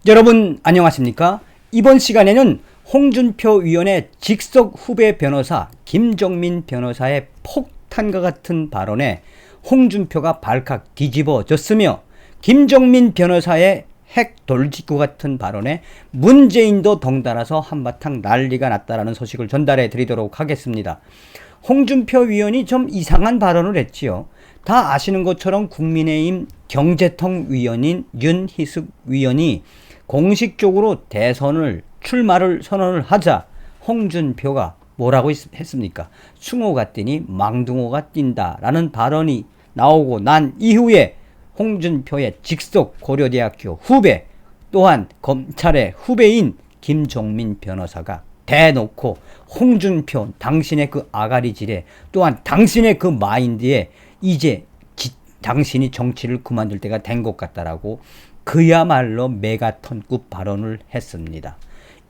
여러분 안녕하십니까? 이번 시간에는 홍준표 위원의 직속 후배 변호사 김정민 변호사의 폭탄과 같은 발언에 홍준표가 발칵 뒤집어졌으며, 김정민 변호사의 핵 돌직구 같은 발언에 문재인도 덩달아서 한바탕 난리가 났다라는 소식을 전달해 드리도록 하겠습니다. 홍준표 위원이 좀 이상한 발언을 했지요. 다 아시는 것처럼 국민의힘 경제통 위원인 윤희숙 위원이 공식적으로 대선을 출마를 선언을 하자 홍준표가 뭐라고 했습니까? 숭어가 뛰니 망둥어가 뛴다라는 발언이 나오고 난 이후에 홍준표의 직속 고려대학교 후배, 또한 검찰의 후배인 김종민 변호사가 대놓고 홍준표 당신의 그 아가리질에, 또한 당신의 그 마인드에 이제 당신이 정치를 그만둘 때가 된 것 같다라고 그야말로 메가톤급 발언을 했습니다.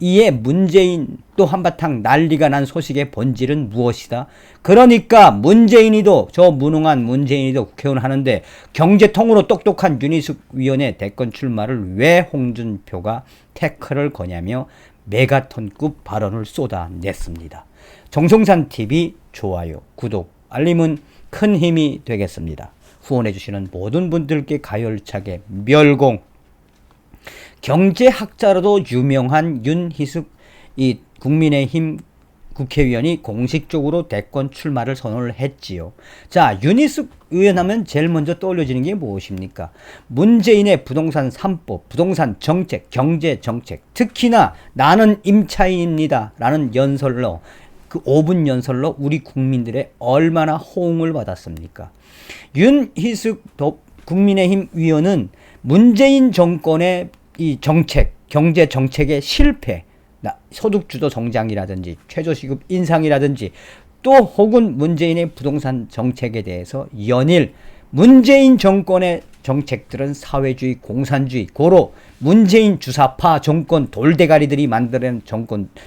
이에 문재인 또 한바탕 난리가 난 소식의 본질은 무엇이다? 그러니까 문재인이도, 저 무능한 문재인이도 국회의원 하는데 경제통으로 똑똑한 윤희숙 위원의 대권 출마를 왜 홍준표가 태클을 거냐며 메가톤급 발언을 쏟아냈습니다. 정성산TV 좋아요, 구독, 알림은 큰 힘이 되겠습니다. 후원해주시는 모든 분들께 가열차게 멸공. 경제학자로도 유명한 윤희숙 이 국민의힘 국회의원이 공식적으로 대권 출마를 선언을 했지요. 자, 윤희숙 의원 하면 제일 먼저 떠올려지는 게 무엇입니까? 문재인의 부동산 3법, 부동산 정책, 경제 정책, 특히나 나는 임차인입니다 라는 연설로, 그 5분 연설로 우리 국민들의 얼마나 호응을 받았습니까? 윤희숙 국민의힘 위원은 문재인 정권의 이 정책, 경제 정책의 실패, 소득주도 성장이라든지 최저시급 인상이라든지 또 혹은 문재인의 부동산 정책에 대해서 연일 문재인 정권의 정책들은 사회주의, 공산주의, 고로 문재인 주사파 정권 돌대가리들이 만드는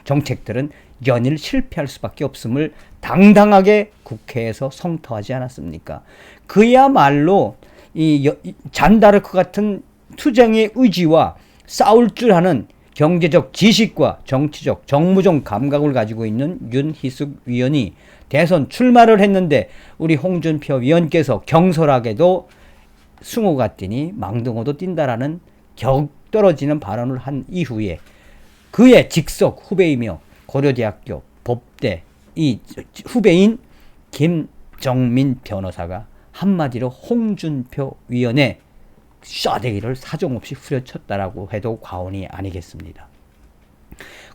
정책들은 연일 실패할 수밖에 없음을 당당하게 국회에서 성토하지 않았습니까? 그야말로 이 잔다르크 같은 투쟁의 의지와 싸울 줄 아는 경제적 지식과 정치적, 정무적 감각을 가지고 있는 윤희숙 위원이 대선 출마를 했는데 우리 홍준표 위원께서 경솔하게도 숭어가 뛰니 망둥어도 뛴다라는 격떨어지는 발언을 한 이후에 그의 직속 후배이며 고려대학교 법대 이 후배인 김정민 변호사가 한마디로 홍준표 위원의 쏴대기를 사정없이 후려쳤다라고 해도 과언이 아니겠습니다.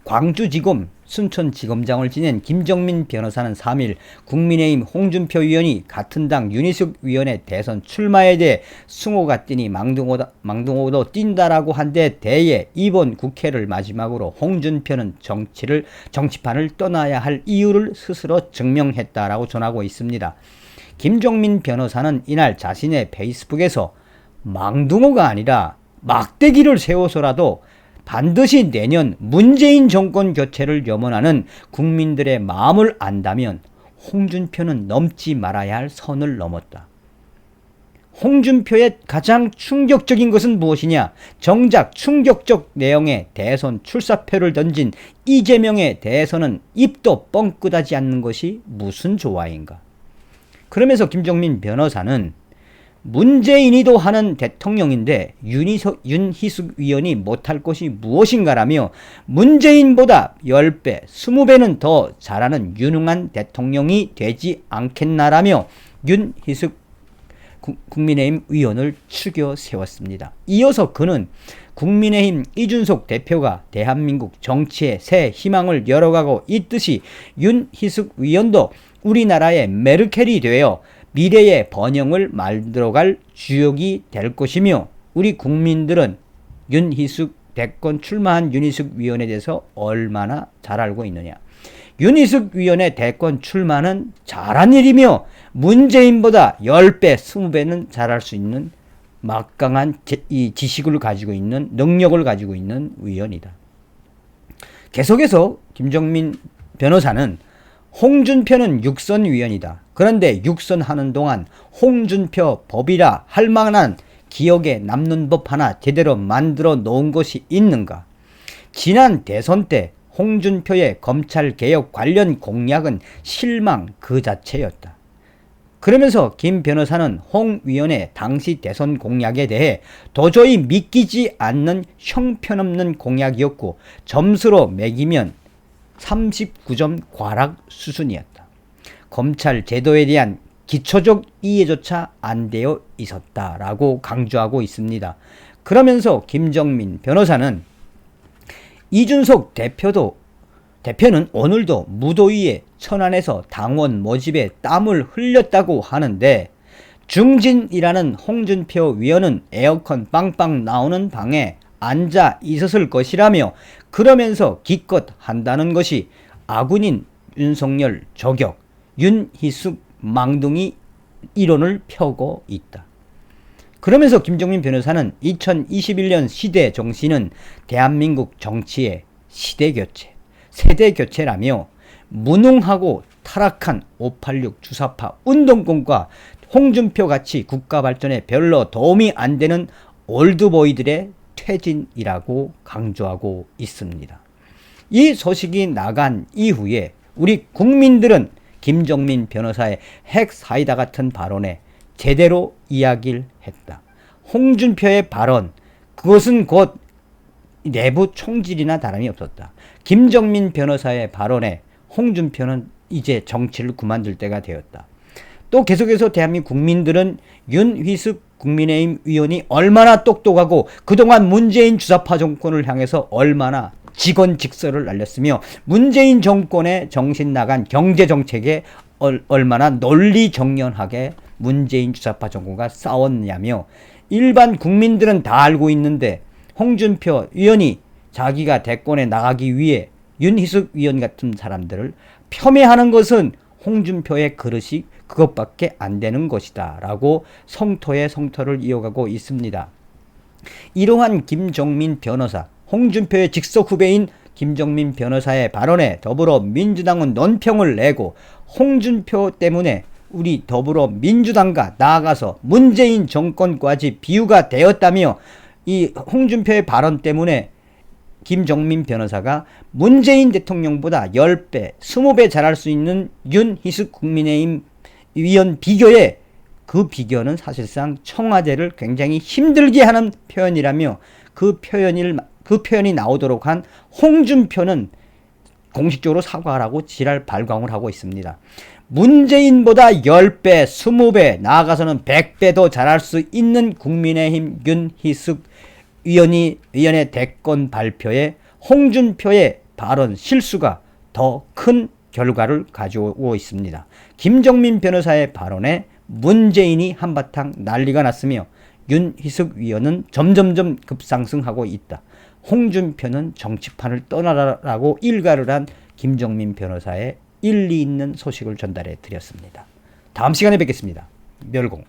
광주지검 순천지검장을 지낸 김정민 변호사는 3일 국민의힘 홍준표 위원이 같은 당 윤희숙 위원의 대선 출마에 대해 숭어가 뛰니 망둥어도 뛴다라고 한 데 대해 이번 국회를 마지막으로 홍준표는 정치판을 떠나야 할 이유를 스스로 증명했다라고 전하고 있습니다. 김정민 변호사는 이날 자신의 페이스북에서 망둥어가 아니라 막대기를 세워서라도 반드시 내년 문재인 정권 교체를 염원하는 국민들의 마음을 안다면 홍준표는 넘지 말아야 할 선을 넘었다. 홍준표의 가장 충격적인 것은 무엇이냐? 정작 충격적 내용의 대선 출사표를 던진 이재명에 대해서는 입도 뻥끗하지 않는 것이 무슨 조화인가? 그러면서 김정민 변호사는 문재인이도 하는 대통령인데 윤희숙 위원이 못할 것이 무엇인가라며 문재인보다 10배, 20배는 더 잘하는 유능한 대통령이 되지 않겠나라며 윤희숙 국민의힘 위원을 추겨 세웠습니다. 이어서 그는 국민의힘 이준석 대표가 대한민국 정치에 새 희망을 열어가고 있듯이 윤희숙 위원도 우리나라의 메르켈이 되어 미래의 번영을 만들어갈 주역이 될 것이며 우리 국민들은 윤희숙 대권 출마한 윤희숙 위원에 대해서 얼마나 잘 알고 있느냐. 윤희숙 위원의 대권 출마는 잘한 일이며 문재인보다 10배, 20배는 잘할 수 있는 막강한 이 지식을 가지고 있는, 능력을 가지고 있는 위원이다. 계속해서 김정민 변호사는 홍준표는 육선위원이다. 그런데 육선하는 동안 홍준표 법이라 할 만한 기억에 남는 법 하나 제대로 만들어 놓은 것이 있는가? 지난 대선 때 홍준표의 검찰개혁 관련 공약은 실망 그 자체였다. 그러면서 김 변호사는 홍 위원의 당시 대선 공약에 대해 도저히 믿기지 않는 형편없는 공약이었고 점수로 매기면 39점 과락 수준이었다. 검찰 제도에 대한 기초적 이해조차 안 되어 있었다라고 강조하고 있습니다. 그러면서 김정민 변호사는 이준석 대표는 오늘도 무더위에 천안에서 당원 모집에 땀을 흘렸다고 하는데 중진이라는 홍준표 위원은 에어컨 빵빵 나오는 방에 앉아 있었을 것이라며 그러면서 기껏 한다는 것이 아군인 윤석열 저격, 윤희숙 망둥이 이론을 펴고 있다. 그러면서 김정민 변호사는 2021년 시대 정신은 대한민국 정치의 시대교체, 세대교체라며 무능하고 타락한 586 주사파 운동권과 홍준표같이 국가 발전에 별로 도움이 안 되는 올드보이들의 퇴진이라고 강조하고 있습니다. 이 소식이 나간 이후에 우리 국민들은 김정민 변호사의 핵사이다 같은 발언에 제대로 이야기를 했다. 홍준표의 발언, 그것은 곧 내부 총질이나 다름이 없었다. 김정민 변호사의 발언에 홍준표는 이제 정치를 그만둘 때가 되었다. 또 계속해서 대한민국 국민들은 윤희숙 국민의힘 의원이 얼마나 똑똑하고 그동안 문재인 주사파 정권을 향해서 얼마나 직언직설을 날렸으며 문재인 정권의 정신 나간 경제정책에 얼마나 논리정연하게 문재인 주사파 정권과 싸웠냐며 일반 국민들은 다 알고 있는데 홍준표 의원이 자기가 대권에 나가기 위해 윤희숙 의원 같은 사람들을 폄훼하는 것은 홍준표의 그릇이 그것밖에 안 되는 것이다 라고 성토에 성토를 이어가고 있습니다. 이러한 김정민 변호사, 홍준표의 직속 후배인 김정민 변호사의 발언에 더불어민주당은 논평을 내고 홍준표 때문에 우리 더불어민주당과 나아가서 문재인 정권까지 비유가 되었다며 이 홍준표의 발언 때문에 김정민 변호사가 문재인 대통령보다 10배, 20배 잘할 수 있는 윤희숙 국민의힘 위원 비교에 그 비교는 사실상 청와대를 굉장히 힘들게 하는 표현이라며 그 표현이 나오도록 한 홍준표는 공식적으로 사과하라고 지랄 발광을 하고 있습니다. 문재인보다 10배, 20배, 나아가서는 100배도 잘할 수 있는 국민의힘 윤희숙 위원의 대권 발표에 홍준표의 발언 실수가 더 큰 결과를 가져오고 있습니다. 김정민 변호사의 발언에 문재인이 한바탕 난리가 났으며 윤희숙 위원은 점점점 급상승하고 있다. 홍준표는 정치판을 떠나라라고 일가를 한 김정민 변호사의 일리 있는 소식을 전달해 드렸습니다. 다음 시간에 뵙겠습니다. 멸공.